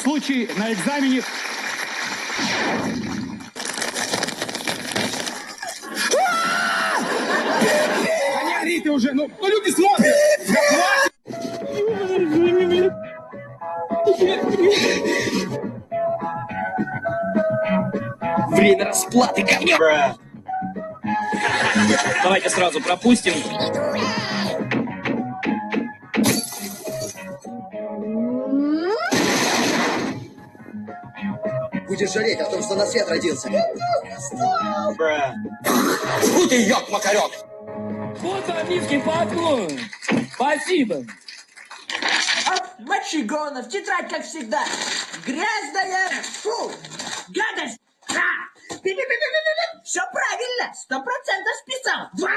случай на экзамене... Да не ори ты уже, ну люди смотрят! Да хватит! Время расплаты, говнё! Давайте сразу пропустим. Будешь жалеть о том, что на свет родился. Фу ты, ёк-макарёк! Вот обивки поклон. Спасибо. Мочегона, в тетрадь, как всегда. Грязная, фу, гадость. Все правильно, 100% списал. 2.